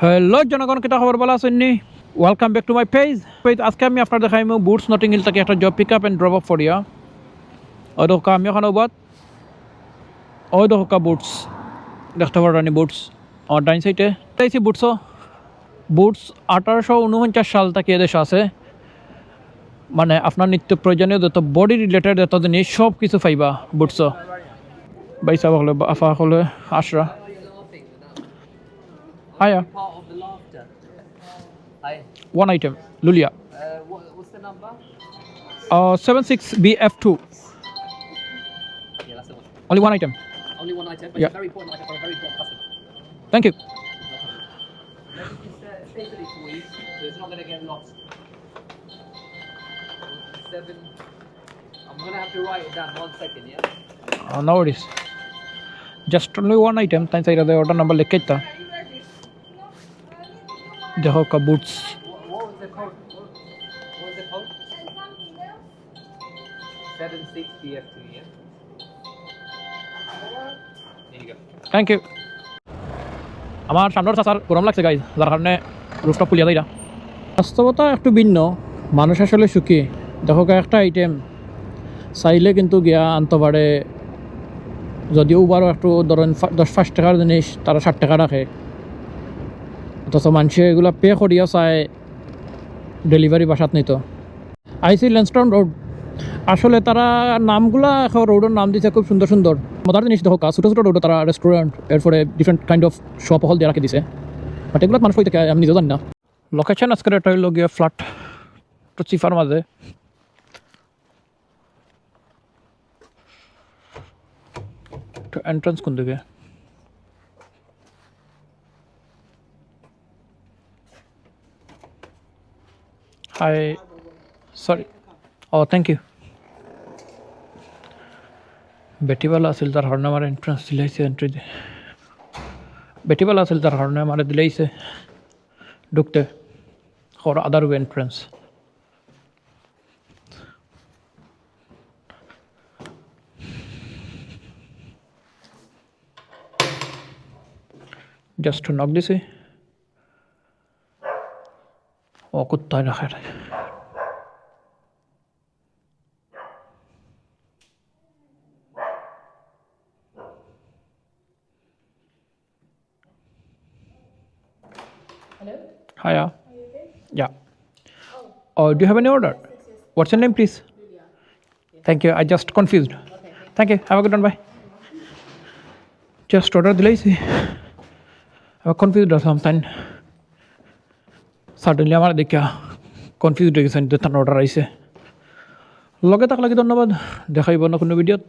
Hello জনগণ, কিতা খবর ভালো আছেন নি? Welcome back to my page. আজকে আমি আপনার দেখাইম বুটস নটিং হিল থেকে একটা job pick up and drop up ফরিয়া। ওই দেখো আমি ওখানে বাদ ওই দেখো বুটস দেখতে পারানি বুটস আমার ডাইন সাইডে চাইছি বুটসও বুটস 1849 সাল থেকে এদেশে আছে। মানে আপনার নিত্য প্রয়োজনীয় যত বডি রিলেটেড যত জিনিস সব কিছু পাইবা বুটসও। বাইসা হলে আফা হলে আশরা আয়া Part of the laughter. Hi. one item Lulia What's the number? 76BF2 Yeah, that's the one. only one item. Only one item, but Yeah. it's a very important item for a very important customer. Thank you. Let me just staple it for you, so it's not going to get lost. 7. I'm going to have to write it down 1 second, yeah? No worries. Just only one item. Thanks I the order number लिख था देखो का boots What was the code? What was the code? 76BF2, yeah? There you go. Thank you. আমার সামনের চাচার গরম লাগছে guys, যার কারণে রুফটপ পুলিয়া দেয়। বাস্তবতা একটু ভিন্ন, মানুষ আসলে সুখী। দেখো একটা আইটেম চাইলে কিন্তু গিয়া আনতে পারে, যদিও বারো একটু ধরেন 10-5 টাকার জিনিস তারা 60 টাকা রাখে, অথচ মানুষে এগুলো পে করিয়া চায় ডেলিভারি বাসাত নিত। আইসি ল্যান্সটাউন রোড, আসলে তারা নামগুলা এখন রোডের নাম দিচ্ছে খুব সুন্দর সুন্দর মজার জিনিস। দেখো ছোটো ছোটো রোডে তারা রেস্টুরেন্ট এরপরে ডিফারেন্ট কাইন্ড অফ শপ হল দিয়ে রাখে দিছে, বাট এগুলো মানুষ হইতে আমি নিজেও জানি না। লোকেশন আজকের এটা হইল গিয়ে ফ্ল্যাট তো চিফার মাঝে। এন্ট্রান্স কোন দিকে? Hi, sorry, oh thank you. বেটিবালা আছিল তার কারণে আমার এন্ট্রান্স দিলাইছে, এন্ট্রি বেটিবালা আছিল তার কারণে আমার দিলাইছে ঢুকতে ওর other way entrance. Just knock দিছি, ও কুত্তায় রাখে। Hello? Hiya. Are you okay? Yeah. Do you have any order? What's your name, please? Thank you. I just confused. Thank you. Have a good one. Bye. Just order দিলাইছি, আমি confused sometime. Suddenly আমার দেখা confused হয়ে গেছেন যে তার order আইছে। লগে থাকলে ধন্যবাদ, দেখাইব না কোনো ভিডিওত।